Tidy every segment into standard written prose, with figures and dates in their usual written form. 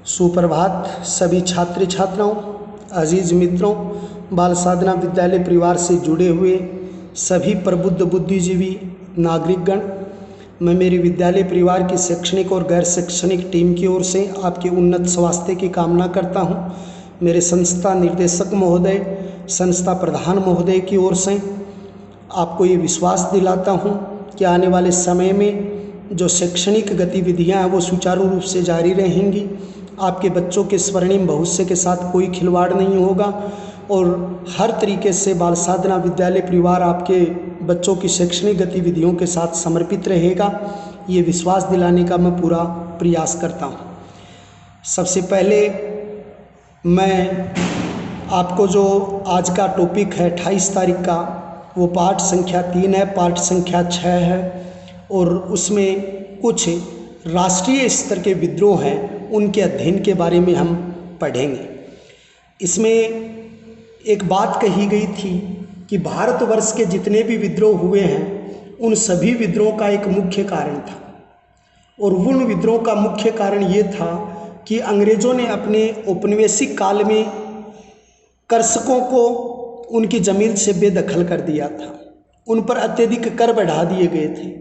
सुप्रभात सभी छात्र छात्राओं, अजीज मित्रों, बाल साधना विद्यालय परिवार से जुड़े हुए सभी प्रबुद्ध बुद्धिजीवी नागरिकगण। मैं मेरे विद्यालय परिवार की शैक्षणिक और गैर शैक्षणिक टीम की ओर से आपके उन्नत स्वास्थ्य की कामना करता हूं। मेरे संस्था निर्देशक महोदय, संस्था प्रधान महोदय की ओर से आपको ये विश्वास दिलाता हूं कि आने वाले समय में जो शैक्षणिक गतिविधियां हैं वो सुचारू रूप से जारी रहेंगी। आपके बच्चों के स्वर्णिम भविष्य के साथ कोई खिलवाड़ नहीं होगा और हर तरीके से बाल साधना विद्यालय परिवार आपके बच्चों की शैक्षणिक गतिविधियों के साथ समर्पित रहेगा। ये विश्वास दिलाने का मैं पूरा प्रयास करता हूँ। सबसे पहले मैं आपको जो आज का टॉपिक है 28 तारीख का, वो पाठ संख्या 3 है, पाठ संख्या 6 है और उसमें कुछ राष्ट्रीय स्तर के विद्रोह हैं, उनके अध्ययन के बारे में हम पढ़ेंगे। इसमें एक बात कही गई थी कि भारतवर्ष के जितने भी विद्रोह हुए हैं उन सभी विद्रोह का एक मुख्य कारण था और उन विद्रोह का मुख्य कारण ये था कि अंग्रेज़ों ने अपने औपनिवेशिक काल में कृषकों को उनकी ज़मीन से बेदखल कर दिया था। उन पर अत्यधिक कर बढ़ा दिए गए थे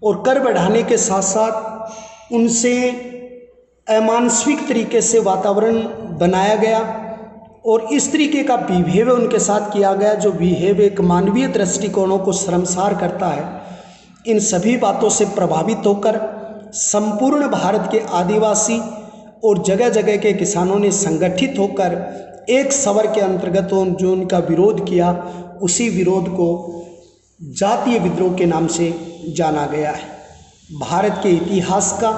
और कर बढ़ाने के साथ साथ उनसे अमानविक तरीके से वातावरण बनाया गया और इस तरीके का बिहेव उनके साथ किया गया जो बिहेव एक मानवीय दृष्टिकोणों को शर्मसार करता है। इन सभी बातों से प्रभावित होकर संपूर्ण भारत के आदिवासी और जगह जगह के किसानों ने संगठित होकर एक सवर के अंतर्गत जो उनका विरोध किया, उसी विरोध को जातीय विद्रोह के नाम से जाना गया है। भारत के इतिहास का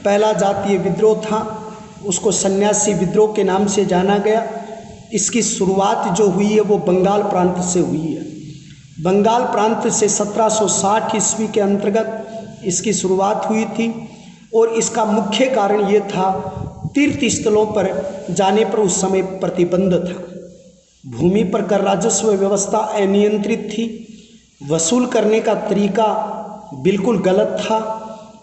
पहला जातीय विद्रोह था, उसको सन्यासी विद्रोह के नाम से जाना गया। इसकी शुरुआत जो हुई है वो बंगाल प्रांत से हुई है। बंगाल प्रांत से 1760 ईस्वी के अंतर्गत इसकी शुरुआत हुई थी और इसका मुख्य कारण ये था तीर्थ स्थलों पर जाने पर उस समय प्रतिबंध था। भूमि पर कर राजस्व व्यवस्था अनियंत्रित थी, वसूल करने का तरीका बिल्कुल गलत था।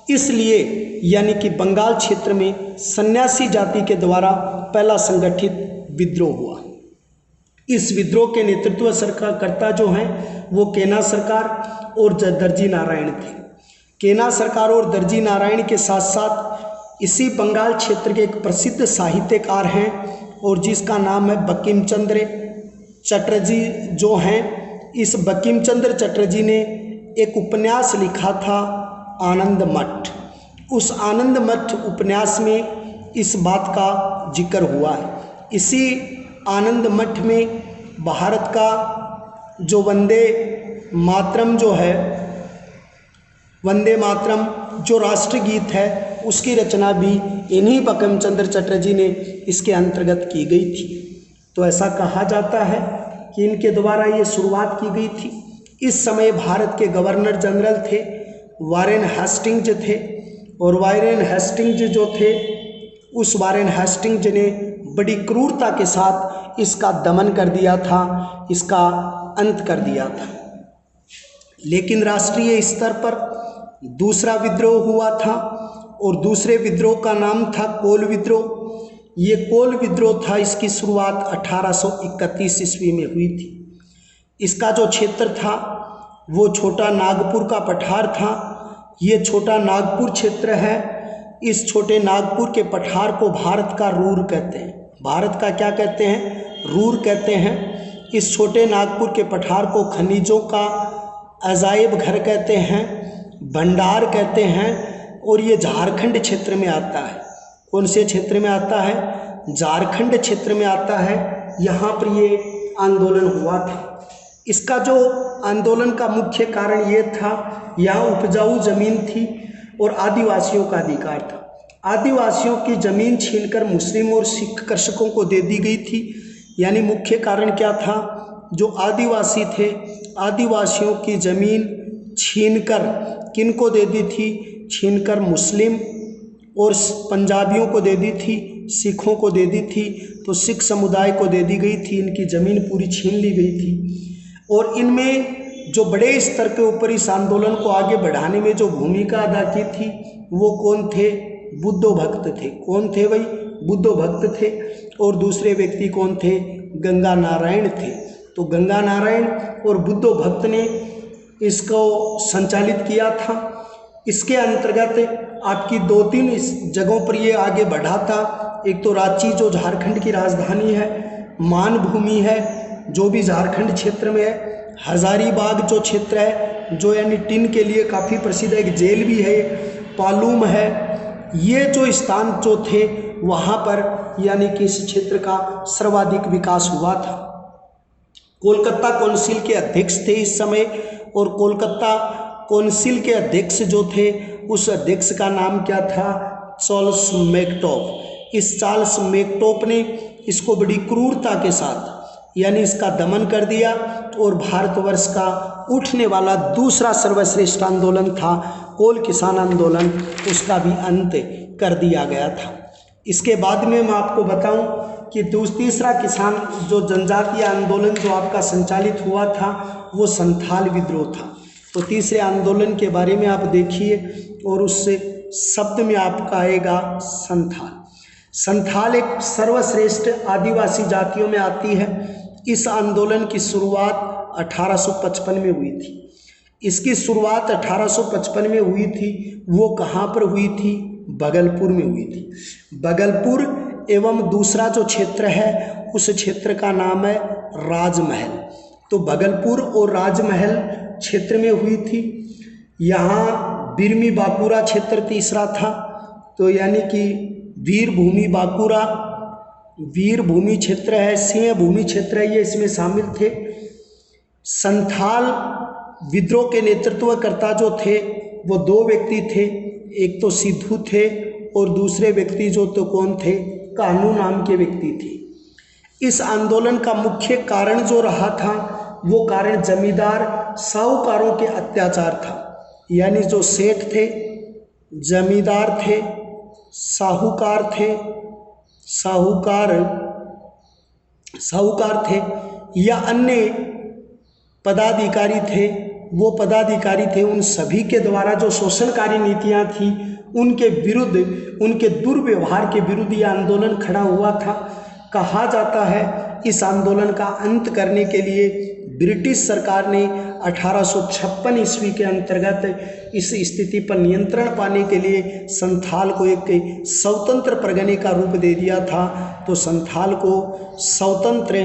इसलिए यानी कि बंगाल क्षेत्र में सन्यासी जाति के द्वारा पहला संगठित विद्रोह हुआ। इस विद्रोह के नेतृत्व सरकारकर्ता जो हैं वो केना सरकार और दर्जी नारायण थे। केना सरकार और दर्जी नारायण के साथ साथ इसी बंगाल क्षेत्र के एक प्रसिद्ध साहित्यकार हैं और जिसका नाम है बंकिम चंद्र चटर्जी जो हैं। इस बंकिम चंद्र चटर्जी ने एक उपन्यास लिखा था आनंद मठ। उस आनंद मठ उपन्यास में इस बात का जिक्र हुआ है। इसी आनंद मठ में भारत का जो वंदे मातरम जो है, वंदे मातरम जो राष्ट्रगीत है, उसकी रचना भी इन्हीं बंकिम चंद्र चटर्जी ने इसके अंतर्गत की गई थी। तो ऐसा कहा जाता है कि इनके द्वारा ये शुरुआत की गई थी। इस समय भारत के गवर्नर जनरल थे वारेन हेस्टिंग्स थे और वारेन हेस्टिंग्स जो थे, उस वारेन हेस्टिंग्स ने बड़ी क्रूरता के साथ इसका दमन कर दिया था, इसका अंत कर दिया था। लेकिन राष्ट्रीय स्तर पर दूसरा विद्रोह हुआ था और दूसरे विद्रोह का नाम था कोल विद्रोह। ये कोल विद्रोह था, इसकी शुरुआत 1831 ईस्वी में हुई थी। इसका जो क्षेत्र था वो छोटा नागपुर का पठार था। ये छोटा नागपुर क्षेत्र है। इस छोटे नागपुर के पठार को भारत का रूर कहते हैं। भारत का क्या कहते हैं? रूर कहते हैं। इस छोटे नागपुर के पठार को खनिजों का अजायब घर कहते हैं, भंडार कहते हैं और ये झारखंड क्षेत्र में आता है। कौन से क्षेत्र में आता है? झारखंड क्षेत्र में आता है। यहाँ पर ये आंदोलन हुआ था। इसका जो आंदोलन का मुख्य कारण ये था, यहाँ उपजाऊ जमीन थी और आदिवासियों का अधिकार था। आदिवासियों की ज़मीन छीनकर मुस्लिम और सिख कृषकों को दे दी गई थी। यानी मुख्य कारण क्या था? जो आदिवासी थे, आदिवासियों की ज़मीन छीनकर किनको दे दी थी? छीनकर मुस्लिम और पंजाबियों को दे दी थी, सिखों को दे दी थी। तो सिख समुदाय को दे दी गई थी, इनकी ज़मीन पूरी छीन ली गई थी। और इनमें जो बड़े स्तर के ऊपर इस आंदोलन को आगे बढ़ाने में जो भूमिका अदा की थी वो कौन थे? बुद्धो भक्त थे। कौन थे भाई? बुद्ध भक्त थे और दूसरे व्यक्ति कौन थे, गंगा नारायण थे। तो गंगा नारायण और बुद्ध भक्त ने इसको संचालित किया था। इसके अंतर्गत आपकी 2-3 इस जगहों पर ये आगे बढ़ा था। एक तो रांची जो झारखंड की राजधानी है, मानभूमि है जो भी झारखंड क्षेत्र में है, हजारीबाग जो क्षेत्र है जो यानी टिन के लिए काफ़ी प्रसिद्ध है, एक जेल भी है, पालूम है, ये जो स्थान जो थे वहाँ पर यानी कि इस क्षेत्र का सर्वाधिक विकास हुआ था। कोलकाता काउंसिल के अध्यक्ष थे इस समय, और कोलकाता काउंसिल के अध्यक्ष जो थे उस अध्यक्ष का नाम क्या था, चार्ल्स मैकटॉप। इस चार्ल्स मैकटॉप ने इसको बड़ी क्रूरता के साथ यानी इसका दमन कर दिया और भारतवर्ष का उठने वाला दूसरा सर्वश्रेष्ठ आंदोलन था कोल किसान आंदोलन, उसका भी अंत कर दिया गया था। इसके बाद में मैं आपको बताऊं कि तीसरा किसान जो जनजातीय आंदोलन जो आपका संचालित हुआ था वो संथाल विद्रोह था। तो तीसरे आंदोलन के बारे में आप देखिए और उससे शब्द में आपका आएगा संथाल। संथाल एक सर्वश्रेष्ठ आदिवासी जातियों में आती है। इस आंदोलन की शुरुआत 1855 में हुई थी। इसकी शुरुआत 1855 में हुई थी। वो कहाँ पर हुई थी, भागलपुर में हुई थी। भागलपुर एवं दूसरा जो क्षेत्र है उस क्षेत्र का नाम है राजमहल। तो भागलपुर और राजमहल क्षेत्र में हुई थी। यहाँ बिरमी बांकुरा क्षेत्र तीसरा था। तो यानी कि वीरभूमि बांकुरा, वीरभूमि क्षेत्र है, सिंह भूमि क्षेत्र है, ये इसमें शामिल थे। संथाल विद्रोह के नेतृत्वकर्ता जो थे वो 2 व्यक्ति थे, एक तो सिद्धू थे और दूसरे व्यक्ति जो तो कौन थे, कान्हू नाम के व्यक्ति थे। इस आंदोलन का मुख्य कारण जो रहा था वो कारण जमींदार साहूकारों के अत्याचार था। यानी जो सेठ थे, जमींदार थे, साहूकार थे, साहूकार थे या अन्य पदाधिकारी थे, वो पदाधिकारी थे, उन सभी के द्वारा जो शोषणकारी नीतियां थी उनके विरुद्ध, उनके दुर्व्यवहार के विरुद्ध यह आंदोलन खड़ा हुआ था। कहा जाता है इस आंदोलन का अंत करने के लिए ब्रिटिश सरकार ने 1856 ईस्वी के अंतर्गत इस स्थिति पर नियंत्रण पाने के लिए संथाल को एक स्वतंत्र परगने का रूप दे दिया था। तो संथाल को स्वतंत्र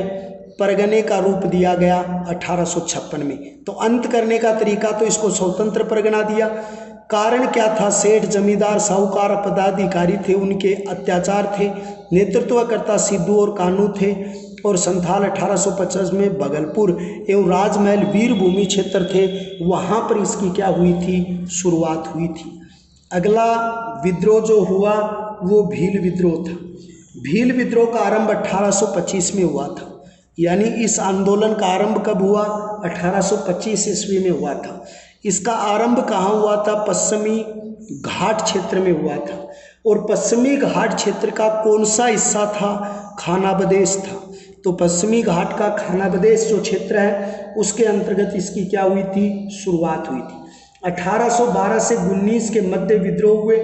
परगने का रूप दिया गया 1856 में। तो अंत करने का तरीका तो इसको स्वतंत्र परगना दिया। कारण क्या था, सेठ, जमींदार, साहूकार, पदाधिकारी थे, उनके अत्याचार थे, नेतृत्वकर्ता सिद्धू और कान्हू थे, और संथाल 1850 में भागलपुर एवं राजमहल वीरभूमि क्षेत्र थे, वहाँ पर इसकी क्या हुई थी, शुरुआत हुई थी। अगला विद्रोह जो हुआ वो भील विद्रोह था। भील विद्रोह का आरंभ 1825 में हुआ था। यानी इस आंदोलन का आरंभ कब हुआ, 1825 ईस्वी में हुआ था। इसका आरंभ कहाँ हुआ था, पश्चिमी घाट क्षेत्र में हुआ था। और पश्चिमी घाट क्षेत्र का कौन सा हिस्सा था, खानाबदेश था। तो पश्चिमी घाट का खानाबदेश जो क्षेत्र है उसके अंतर्गत इसकी क्या हुई थी, शुरुआत हुई थी। 1812 से 19 के मध्य विद्रोह हुए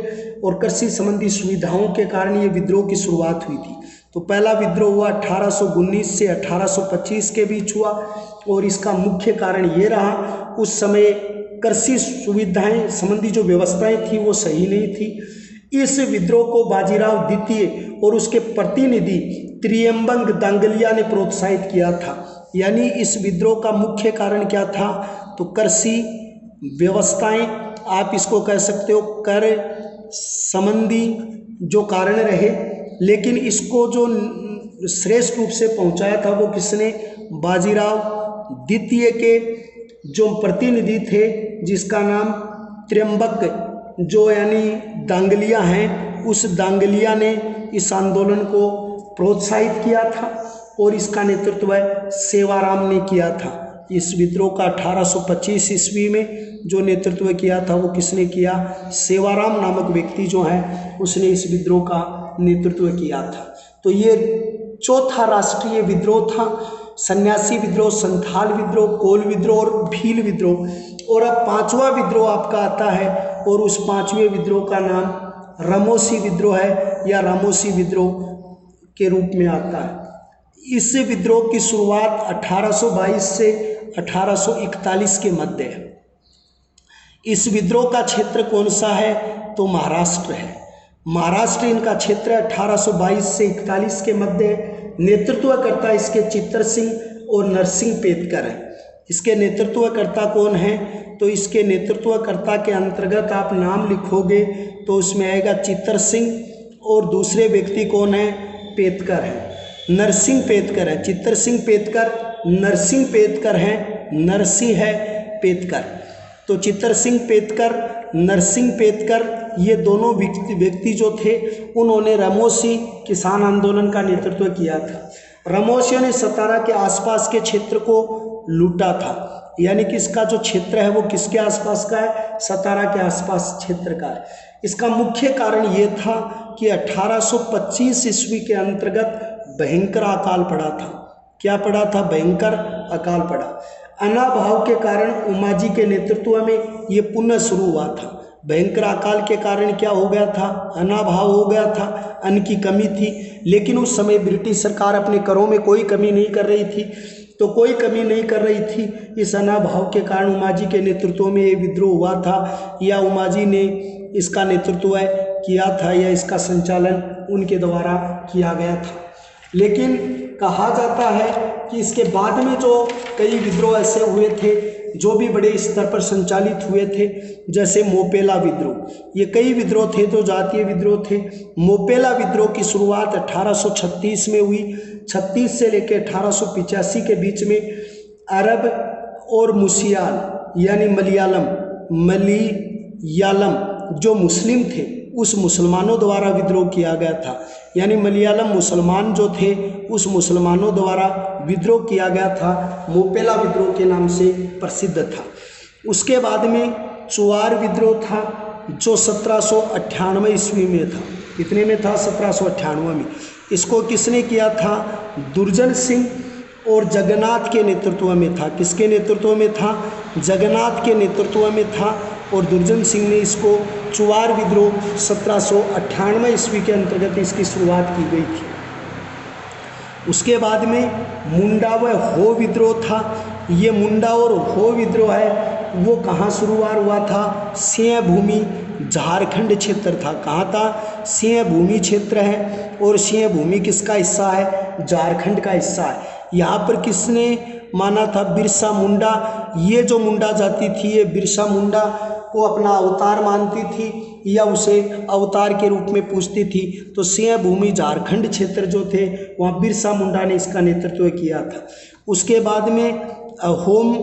और कृषि संबंधी सुविधाओं के कारण ये विद्रोह की शुरुआत हुई थी। तो पहला विद्रोह हुआ 1819 से 1825 के बीच हुआ और इसका मुख्य कारण ये रहा, उस समय कृषि सुविधाएं संबंधी जो व्यवस्थाएं थी वो सही नहीं थी। इस विद्रोह को बाजीराव द्वितीय और उसके प्रतिनिधि त्रियम्बक दांगलिया ने प्रोत्साहित किया था। यानी इस विद्रोह का मुख्य कारण क्या था, तो कृषि व्यवस्थाएं, आप इसको कह सकते हो कर संबंधी जो कारण रहे, लेकिन इसको जो श्रेष्ठ रूप से पहुंचाया था वो किसने, बाजीराव द्वितीय के जो प्रतिनिधि थे जिसका नाम त्रियम्बक जो यानी दांगलिया हैं, उस दांगलिया ने इस आंदोलन को प्रोत्साहित किया था और इसका नेतृत्व सेवाराम ने किया था। इस विद्रोह का 1825 ईस्वी में जो नेतृत्व किया था वो किसने किया, सेवाराम नामक व्यक्ति जो है उसने इस विद्रोह का नेतृत्व किया था। तो ये चौथा राष्ट्रीय विद्रोह था, सन्यासी विद्रोह, संथाल विद्रोह, कोल विद्रोह और भील विद्रोह। और अब 5वां विद्रोह आपका आता है और उस 5वें विद्रोह का नाम रामोसी विद्रोह है या रामोसी विद्रोह। के रूप में आता है। इस विद्रोह की शुरुआत 1822 से 1841 के मध्य है। इस विद्रोह का क्षेत्र कौन सा है? तो महाराष्ट्र है। महाराष्ट्र इनका क्षेत्र 1822 से 41 के मध्य। नेतृत्वकर्ता इसके चित्तर सिंह और नरसिंह पेतकर है। इसके नेतृत्वकर्ता कौन है? तो इसके नेतृत्वकर्ता के अंतर्गत आप नाम लिखोगे तो उसमें आएगा चित्तर सिंह और दूसरे व्यक्ति कौन है? पेतकर है, नरसिंह पेतकर है। चित्तर सिंह पेतकर, नरसिंह पेतकर हैं, नरसिंह है पेतकर। तो चित्तर सिंह पेतकर, नरसिंह पेतकर, ये दोनों व्यक्ति जो थे उन्होंने रमोसी किसान आंदोलन का नेतृत्व किया था। रमोसियों ने सतारा के आसपास के क्षेत्र को लूटा था, यानी कि इसका जो क्षेत्र है वो किसके आसपास का है? सतारा के आसपास क्षेत्र का है। इसका मुख्य कारण ये था कि 1825 ईस्वी के अंतर्गत भयंकर अकाल पड़ा था। क्या पड़ा था? भयंकर अकाल पड़ा। अनाभाव के कारण उमाजी के नेतृत्व में ये पुनः शुरू हुआ था। भयंकर अकाल के कारण क्या हो गया था? अनाभाव हो गया था, अन्न की कमी थी। लेकिन उस समय ब्रिटिश सरकार अपने करों में कोई कमी नहीं कर रही थी, तो कोई कमी नहीं कर रही थी। इस अनाभाव के कारण उमाजी के नेतृत्व में ये विद्रोह हुआ था, या उमाजी ने इसका नेतृत्व किया था, या इसका संचालन उनके द्वारा किया गया था। लेकिन कहा जाता है कि इसके बाद में जो कई विद्रोह ऐसे हुए थे जो भी बड़े स्तर पर संचालित हुए थे, जैसे मोपेला विद्रोह। ये कई विद्रोह थे जो जातीय विद्रोह थे। मोपेला विद्रोह की शुरुआत 1836 में हुई। 36 से लेकर 1885 के बीच में अरब और मुसियाल यानी मलयालम जो मुस्लिम थे उस मुसलमानों द्वारा विद्रोह किया गया था। यानी मलयालम मुसलमान जो थे उस मुसलमानों द्वारा विद्रोह किया गया था। मोपेला विद्रोह के नाम से प्रसिद्ध था। उसके बाद में चुआर विद्रोह था जो 1798 ईस्वी में था। कितने में था? 1798 में। इसको किसने किया था? दुर्जन सिंह और जगन्नाथ के नेतृत्व में था। किसके नेतृत्व में था? जगन्नाथ के नेतृत्व में था। और दुर्जन सिंह ने इसको चुआर विद्रोह 1798 ईस्वी के अंतर्गत इसकी शुरुआत की गई थी। उसके बाद में मुंडा व हो विद्रोह था। ये मुंडा और हो विद्रोह है वो कहाँ शुरुआत हुआ था? सिंहभूमि झारखंड क्षेत्र था। कहाँ था? सिंहभूमि क्षेत्र है, और सिंहभूमि किसका हिस्सा है? झारखंड का हिस्सा है। यहाँ पर किसने माना था? बिरसा मुंडा। ये जो मुंडा जाति थी ये बिरसा मुंडा को अपना अवतार मानती थी या उसे अवतार के रूप में पूजती थी। तो सिंहभूमि झारखंड क्षेत्र जो थे वहाँ बिरसा मुंडा ने इसका नेतृत्व किया था। उसके बाद में अहोम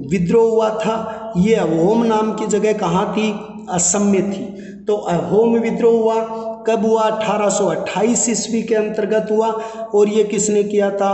विद्रोह हुआ था। ये अहोम नाम की जगह कहाँ थी? असम में थी। तो अहोम विद्रोह हुआ कब हुआ? 1828 ईस्वी के अंतर्गत हुआ। और ये किसने किया था?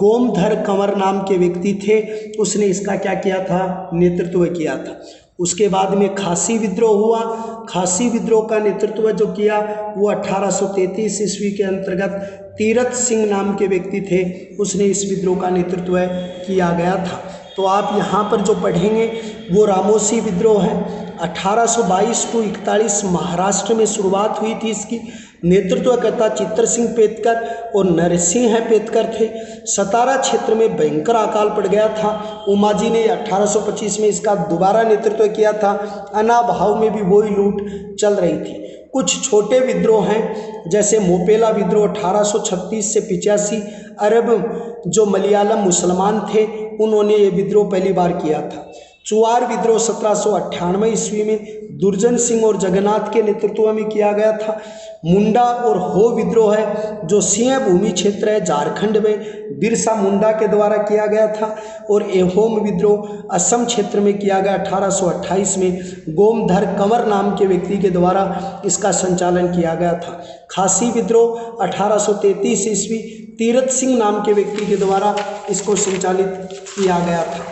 गोमधर कंवर नाम के व्यक्ति थे, उसने इसका क्या किया था? नेतृत्व किया था। उसके बाद में खासी विद्रोह हुआ। खासी विद्रोह का नेतृत्व जो किया वो 1833 ईस्वी के अंतर्गत तीरथ सिंह नाम के व्यक्ति थे, उसने इस विद्रोह का नेतृत्व किया गया था। तो आप यहाँ पर जो पढ़ेंगे वो रामोसी विद्रोह है। 1822 टू 41 महाराष्ट्र में शुरुआत हुई थी। इसकी नेतृत्वकर्ता चित्तर सिंह पेतकर और नरसिंह पेतकर थे। सतारा क्षेत्र में भयंकर अकाल पड़ गया था। उमाजी ने 1825 में इसका दोबारा नेतृत्व किया था। अनाभाव में भी वही लूट चल रही थी। कुछ छोटे विद्रोह हैं जैसे मोपेला विद्रोह 1836 से 85। अरब जो मलयालम मुसलमान थे उन्होंने ये विद्रोह पहली बार किया था। चुआर विद्रोह 1798 ईस्वी में दुर्जन सिंह और जगन्नाथ के नेतृत्व में किया गया था। मुंडा और हो विद्रोह है जो सिंहभूमि क्षेत्र है झारखंड में, बिरसा मुंडा के द्वारा किया गया था। और एहोम विद्रोह असम क्षेत्र में किया गया 1828 में, गोमधर कंवर नाम के व्यक्ति के द्वारा इसका संचालन किया गया था। खासी विद्रोह 1833 ईस्वी तीरथ सिंह नाम के व्यक्ति के द्वारा इसको संचालित किया गया था।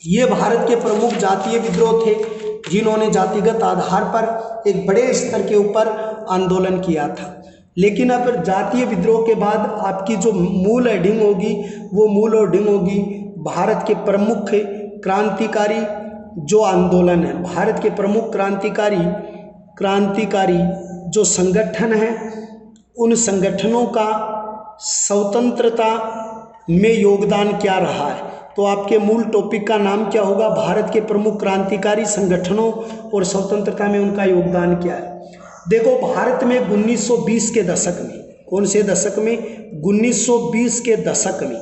ये भारत के प्रमुख जातीय विद्रोह थे जिन्होंने जातिगत आधार पर एक बड़े स्तर के ऊपर आंदोलन किया था। लेकिन अब जातीय विद्रोह के बाद आपकी जो मूल हेडिंग होगी वो मूल हेडिंग होगी भारत के प्रमुख क्रांतिकारी जो आंदोलन है, भारत के प्रमुख क्रांतिकारी जो संगठन है उन संगठनों का स्वतंत्रता में योगदान क्या रहा है। तो आपके मूल टॉपिक का नाम क्या होगा, भारत के प्रमुख क्रांतिकारी संगठनों और स्वतंत्रता में उनका योगदान क्या है। देखो, भारत में 1920 के दशक में, कौन से दशक में, 1920 के दशक में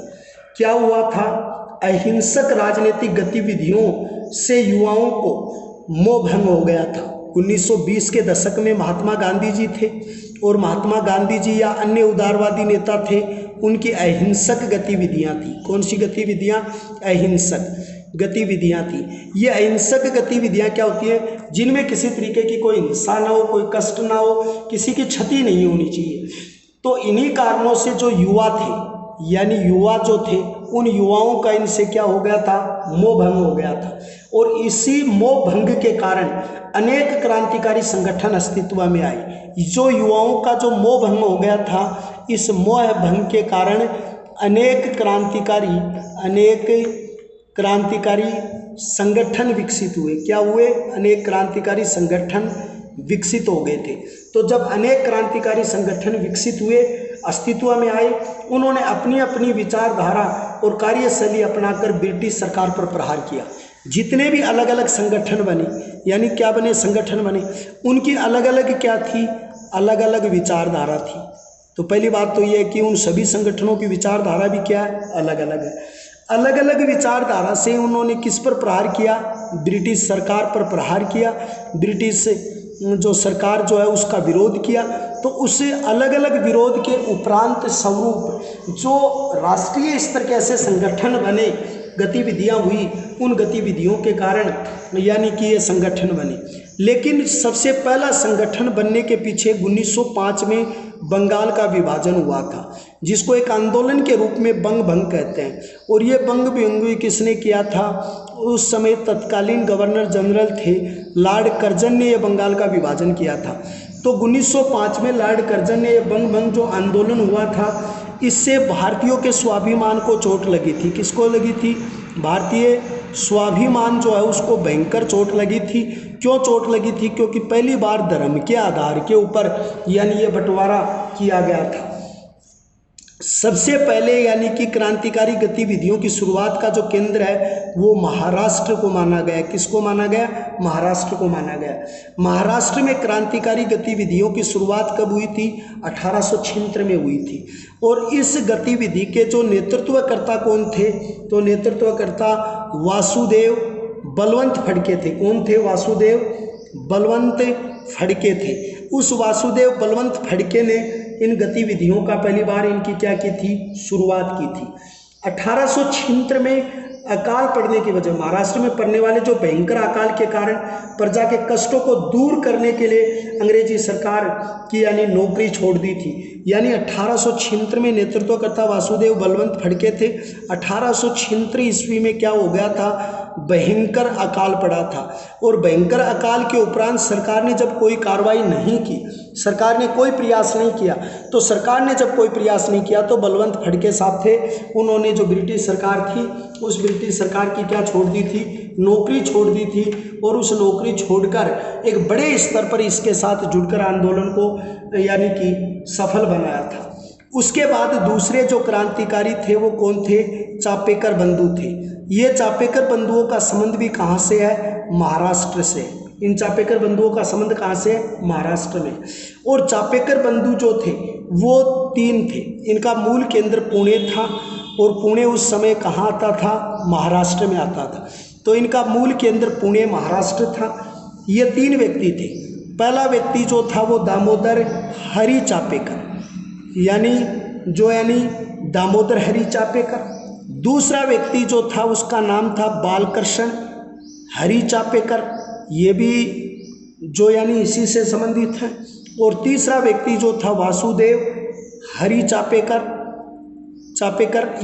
क्या हुआ था, अहिंसक राजनीतिक गतिविधियों से युवाओं को मोह भंग हो गया था। 1920 के दशक में महात्मा गांधी जी थे और महात्मा गांधी जी या अन्य उदारवादी नेता थे, उनकी अहिंसक गतिविधियां थी। कौन सी गतिविधियां, अहिंसक गतिविधियां थी। ये अहिंसक गतिविधियां क्या होती है, जिनमें किसी तरीके की कोई हिंसा ना हो, कोई कष्ट ना हो, किसी की क्षति नहीं होनी चाहिए। तो इन्हीं कारणों से जो युवा थे, यानी युवा जो थे, उन युवाओं का इनसे क्या हो गया था, मोह भंग हो गया था। और इसी मोह भंग के कारण अनेक क्रांतिकारी संगठन अस्तित्व में आए। जो युवाओं का जो मोह भंग हो गया था, इस मोह भंग के कारण अनेक क्रांतिकारी संगठन विकसित हुए। क्या हुए, अनेक क्रांतिकारी संगठन विकसित हो गए थे। तो जब अनेक क्रांतिकारी संगठन विकसित हुए, अस्तित्व में आए, उन्होंने अपनी अपनी विचारधारा और कार्यशैली अपनाकर ब्रिटिश सरकार पर प्रहार किया। जितने भी अलग अलग संगठन बने, यानी क्या बने, संगठन बने, उनकी अलग अलग क्या थी, अलग अलग विचारधारा थी। तो पहली बात तो यह है कि उन सभी संगठनों की विचारधारा भी क्या है, अलग अलग है। अलग अलग विचारधारा से उन्होंने किस पर प्रहार किया, ब्रिटिश सरकार पर प्रहार किया। ब्रिटिश जो सरकार जो है उसका विरोध किया। तो उससे अलग अलग विरोध के उपरांत स्वरूप जो राष्ट्रीय स्तर के ऐसे संगठन बने, गतिविधियां हुई, उन गतिविधियों के कारण यानी कि ये संगठन बने। लेकिन सबसे पहला संगठन बनने के पीछे 1905 में बंगाल का विभाजन हुआ था, जिसको एक आंदोलन के रूप में बंग भंग कहते हैं। और ये बंग भंग किसने किया था, उस समय तत्कालीन गवर्नर जनरल थे लॉर्ड कर्जन ने यह बंगाल का विभाजन किया था। तो 1905 में लॉर्ड कर्जन ने यह बंग भंग जो आंदोलन हुआ था, इससे भारतीयों के स्वाभिमान को चोट लगी थी। किसको लगी थी, भारतीय स्वाभिमान जो है उसको भयंकर चोट लगी थी। क्यों चोट लगी थी, क्योंकि पहली बार धर्म के आधार के ऊपर यानी ये बंटवारा किया गया था। सबसे पहले यानी कि क्रांतिकारी गतिविधियों की शुरुआत का जो केंद्र है वो महाराष्ट्र को माना गया। किसको माना गया, महाराष्ट्र को माना गया। महाराष्ट्र में क्रांतिकारी गतिविधियों की शुरुआत कब हुई थी, 1876 में हुई थी। और इस गतिविधि के जो नेतृत्वकर्ता कौन थे, तो नेतृत्वकर्ता वासुदेव बलवंत फड़के थे। कौन थे, वासुदेव बलवंत फड़के थे। उस वासुदेव बलवंत फड़के ने इन गतिविधियों का पहली बार इनकी क्या की थी, शुरुआत की थी। 1876 में अकाल पड़ने की वजह, महाराष्ट्र में पड़ने वाले जो भयंकर अकाल के कारण प्रजा के कष्टों को दूर करने के लिए अंग्रेजी सरकार की यानी नौकरी छोड़ दी थी। यानी 1876 में नेतृत्वकर्ता वासुदेव बलवंत फड़के थे। 1876 ईस्वी में क्या हो गया था, भयंकर अकाल पड़ा था। और भयंकर अकाल के उपरांत सरकार ने जब कोई कार्रवाई नहीं की, सरकार ने कोई प्रयास नहीं किया, तो सरकार ने जब कोई प्रयास नहीं किया तो बलवंत फड़के साहब थे, उन्होंने जो ब्रिटिश सरकार थी उस ब्रिटिश सरकार की क्या छोड़ दी थी, नौकरी छोड़ दी थी। और उस नौकरी छोड़कर एक बड़े स्तर पर इसके साथ जुड़कर आंदोलन को यानी कि सफल बनाया था। उसके बाद दूसरे जो क्रांतिकारी थे वो कौन थे, चापेकर बंधु थे। ये चापेकर बंधुओं का संबंध भी कहाँ से है, महाराष्ट्र से। इन चापेकर बंधुओं का संबंध कहाँ से है, महाराष्ट्र में। और चापेकर बंधु जो थे वो 3 थे। इनका मूल केंद्र पुणे था और पुणे उस समय कहाँ आता था, महाराष्ट्र में आता था। तो इनका मूल केंद्र पुणे महाराष्ट्र था। ये 3 व्यक्ति थे। पहला व्यक्ति जो था वो दामोदर हरि चापेकर यानी दामोदर हरि चापेकर। दूसरा व्यक्ति जो था उसका नाम था बालकृष्ण हरि चापेकर, ये भी जो यानी इसी से संबंधित है। और तीसरा व्यक्ति जो था वासुदेव हरि चापेकर।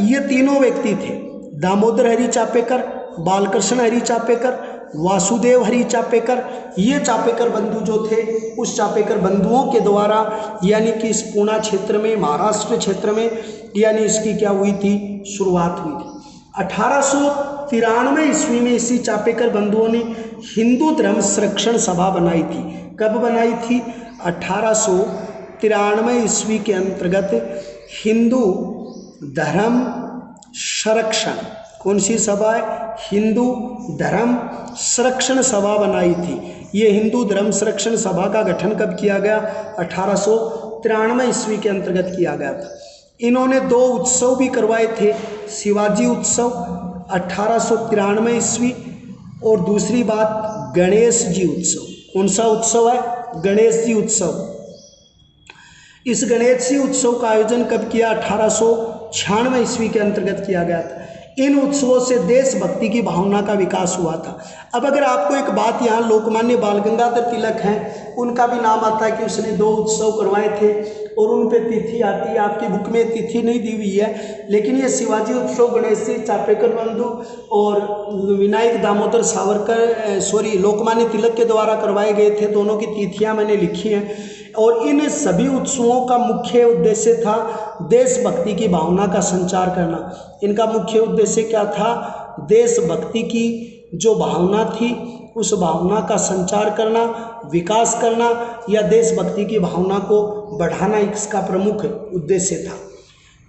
ये तीनों व्यक्ति थे, दामोदर हरि चापेकर, बालकृष्ण हरि चापेकर, वासुदेव हरि चापेकर। ये चापेकर बंधु जो थे उस चापेकर बंधुओं के द्वारा यानी कि इस पूना क्षेत्र में, महाराष्ट्र क्षेत्र में यानी इसकी क्या हुई थी, शुरुआत हुई थी। 1893 ईस्वी में इसी चापेकर बंधुओं ने हिंदू धर्म संरक्षण सभा बनाई थी। कब बनाई थी, 1893 ईस्वी के अंतर्गत हिंदू धर्म संरक्षण, कौन सी सभा है? हिंदू धर्म संरक्षण सभा बनाई थी। ये हिंदू धर्म संरक्षण सभा का गठन कब किया गया? 1893 ईस्वी के अंतर्गत किया गया था। इन्होंने 2 उत्सव भी करवाए थे, शिवाजी उत्सव 1893 ईस्वी, और दूसरी बात गणेश जी उत्सव। कौन सा उत्सव है? गणेश जी उत्सव। इस गणेश जी उत्सव का आयोजन कब किया? 1896 ईस्वी के अंतर्गत किया गया था। इन उत्सवों से देशभक्ति की भावना का विकास हुआ था। अब अगर आपको एक बात, यहाँ लोकमान्य बाल गंगाधर तिलक हैं, उनका भी नाम आता है कि उसने 2 उत्सव करवाए थे और उन पे तिथि आती है, आपकी बुक में तिथि नहीं दी हुई है, लेकिन ये शिवाजी उत्सव, गणेश जी, चापेकर बंधु और विनायक दामोदर सावरकर लोकमान्य तिलक के द्वारा करवाए गए थे। दोनों की तिथियाँ मैंने लिखी हैं। और इन सभी उत्सवों का मुख्य उद्देश्य था देशभक्ति की भावना का संचार करना। इनका मुख्य उद्देश्य क्या था? देशभक्ति की जो भावना थी उस भावना का संचार करना, विकास करना या देशभक्ति की भावना को बढ़ाना इसका प्रमुख उद्देश्य था।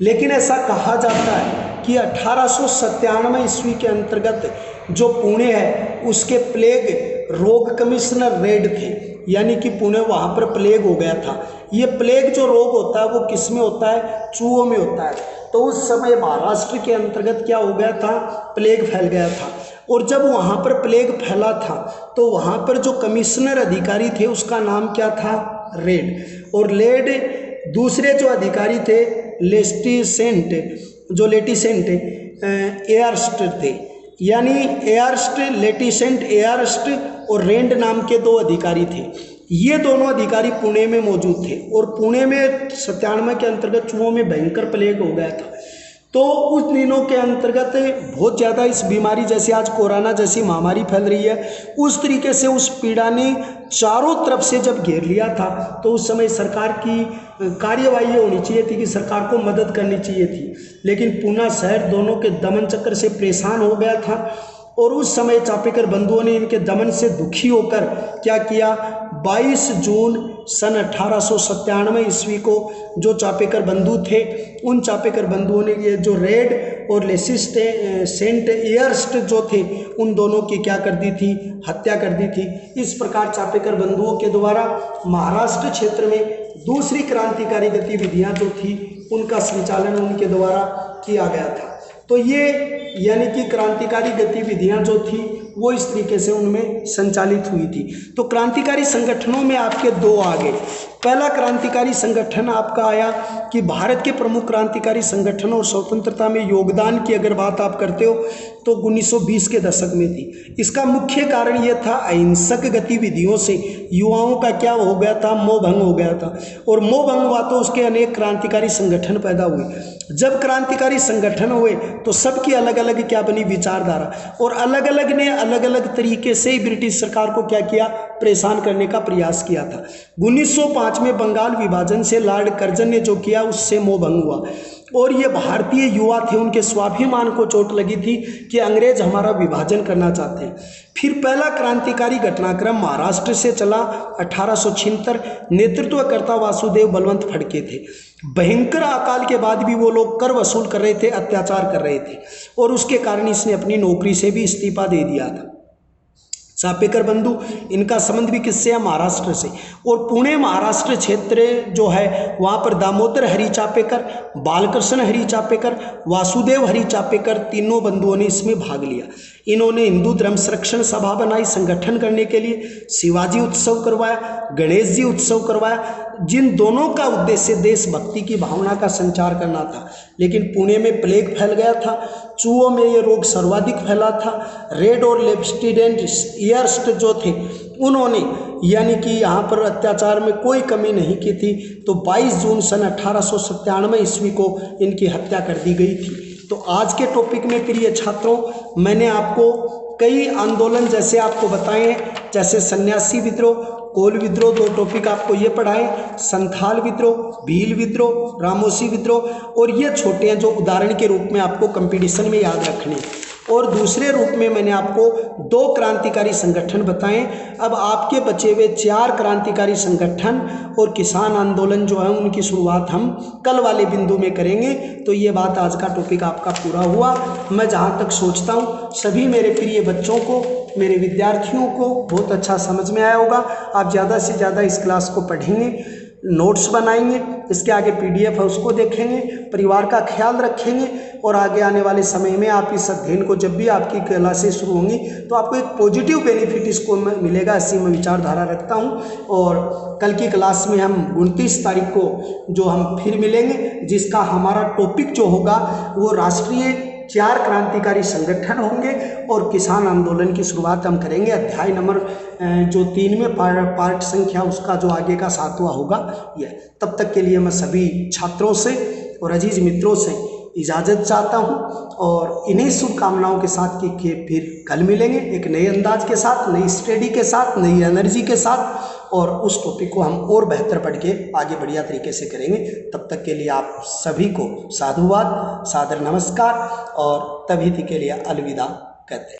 लेकिन ऐसा कहा जाता है कि 1897 ईस्वी के अंतर्गत जो पुणे है उसके प्लेग रोग कमिश्नर रेड थे, यानी कि पुणे वहाँ पर प्लेग हो गया था। ये प्लेग जो रोग होता है वो किस में होता है? चूहों में होता है। तो उस समय महाराष्ट्र के अंतर्गत क्या हो गया था? प्लेग फैल गया था। और जब वहाँ पर प्लेग फैला था तो वहाँ पर जो कमिश्नर अधिकारी थे उसका नाम क्या था? रेड। और रेड दूसरे जो अधिकारी थे लेटिसेंट एयरस्ट थे, यानी एयरस्ट, लेटिसेंट एयरस्ट और रेंड नाम के 2 अधिकारी थे। ये दोनों अधिकारी पुणे में मौजूद थे और पुणे में 97 के अंतर्गत चूहों में भयंकर प्लेग हो गया था। तो उस दिनों के अंतर्गत बहुत ज़्यादा इस बीमारी, जैसे आज कोरोना जैसी महामारी फैल रही है, उस तरीके से उस पीड़ा ने चारों तरफ से जब घेर लिया था तो उस समय सरकार की कार्यवाही होनी चाहिए थी कि सरकार को मदद करनी चाहिए थी। लेकिन पूना शहर दोनों के दमन चक्र से परेशान हो गया था और उस समय चापेकर बंधुओं ने इनके दमन से दुखी होकर क्या किया? 22 जून सन 1897 ईस्वी को जो चापेकर बंधु थे उन चापेकर बंधुओं ने ये जो रेड और लेटिसेंट एयरस्ट जो थे उन दोनों की क्या कर दी थी? हत्या कर दी थी। इस प्रकार चापेकर बंधुओं के द्वारा महाराष्ट्र क्षेत्र में दूसरी क्रांतिकारी गतिविधियां जो थी उनका संचालन उनके द्वारा किया गया था। तो ये यानी कि क्रांतिकारी गतिविधियां जो थी वो इस तरीके से उनमें संचालित हुई थी। तो क्रांतिकारी संगठनों में आपके 2 आ गए। पहला क्रांतिकारी संगठन आपका आया कि भारत के प्रमुख क्रांतिकारी संगठनों और स्वतंत्रता में योगदान की अगर बात आप करते हो तो 1920 के दशक में थी। इसका मुख्य कारण ये था अहिंसक गतिविधियों से युवाओं का क्या हो गया था? मोह भंग हो गया था। और मोह भंग हुआ तो उसके अनेक क्रांतिकारी संगठन पैदा हुए। जब क्रांतिकारी संगठन हुए तो सबकी अलग अलग क्या बनी? विचारधारा। और अलग अलग ने अलग अलग तरीके से ब्रिटिश सरकार को क्या किया? परेशान करने का प्रयास किया था। 1905 में बंगाल विभाजन से लॉर्ड कर्जन ने जो किया उससे मोह भंग हुआ और ये भारतीय युवा थे, उनके स्वाभिमान को चोट लगी थी कि अंग्रेज हमारा विभाजन करना चाहते हैं। फिर पहला क्रांतिकारी घटनाक्रम महाराष्ट्र से चला 1876। नेतृत्वकर्ता वासुदेव बलवंत फड़के थे। भयंकर अकाल के बाद भी वो लोग कर वसूल कर रहे थे, अत्याचार कर रहे थे और उसके कारण इसने अपनी नौकरी से भी इस्तीफा दे दिया था। चापेकर बंधु, इनका संबंध भी किससे है? महाराष्ट्र से। और पुणे महाराष्ट्र क्षेत्र जो है वहाँ पर दामोदर हरि चापेकर, बालकृष्ण हरि चापेकर, वासुदेव हरि चापेकर तीनों बंधुओं ने इसमें भाग लिया। इन्होंने हिंदू धर्म संरक्षण सभा बनाई संगठन करने के लिए, शिवाजी उत्सव करवाया, गणेश जी उत्सव करवाया, जिन दोनों का उद्देश्य देशभक्ति की भावना का संचार करना था। लेकिन पुणे में प्लेग फैल गया था, चूहों में ये रोग सर्वाधिक फैला था। रेड और लेटिसेंट एयरस्ट जो थे उन्होंने यानी कि यहाँ पर अत्याचार में कोई कमी नहीं की थी। तो 22 जून सन 1897 ईस्वी को इनकी हत्या कर दी गई थी। तो आज के टॉपिक में प्रिय छात्रों, मैंने आपको कई आंदोलन जैसे आपको बताए हैं, जैसे सन्यासी विद्रोह, कोल विद्रोह, 2 टॉपिक आपको ये पढ़ाए, संथाल विद्रोह, भील विद्रोह, रामोसी विद्रोह, और ये छोटे हैं जो उदाहरण के रूप में आपको कंपटीशन में याद रखने। और दूसरे रूप में मैंने आपको 2 क्रांतिकारी संगठन बताएं। अब आपके बचे हुए 4 क्रांतिकारी संगठन और किसान आंदोलन जो है उनकी शुरुआत हम कल वाले बिंदु में करेंगे। तो ये बात आज का टॉपिक आपका पूरा हुआ। मैं जहाँ तक सोचता हूँ सभी मेरे प्रिय बच्चों को, मेरे विद्यार्थियों को बहुत अच्छा समझ में आया होगा। आप ज़्यादा से ज़्यादा इस क्लास को पढ़ेंगे, नोट्स बनाएंगे, इसके आगे PDF है उसको देखेंगे, परिवार का ख्याल रखेंगे और आगे आने वाले समय में आप इस अध्ययन को जब भी आपकी क्लासेस शुरू होंगी तो आपको एक पॉजिटिव बेनिफिट इसको मिलेगा, ऐसी मैं विचारधारा रखता हूँ। और कल की क्लास में हम 29 तारीख को जो हम फिर मिलेंगे, जिसका हमारा टॉपिक जो होगा वो राष्ट्रीय 4 क्रांतिकारी संगठन होंगे और किसान आंदोलन की शुरुआत हम करेंगे। अध्याय नंबर जो 3 में पार्ट संख्या उसका जो आगे का 7वां होगा यह। तब तक के लिए मैं सभी छात्रों से और अजीज मित्रों से इजाज़त चाहता हूं और इन्हीं शुभकामनाओं के साथ कि फिर कल मिलेंगे एक नए अंदाज के साथ, नई स्टडी के साथ, नई एनर्जी के साथ, और उस टॉपिक को हम और बेहतर पढ़ के आगे बढ़िया तरीके से करेंगे। तब तक के लिए आप सभी को साधुवाद, सादर नमस्कार और तभी के लिए अलविदा कहते हैं।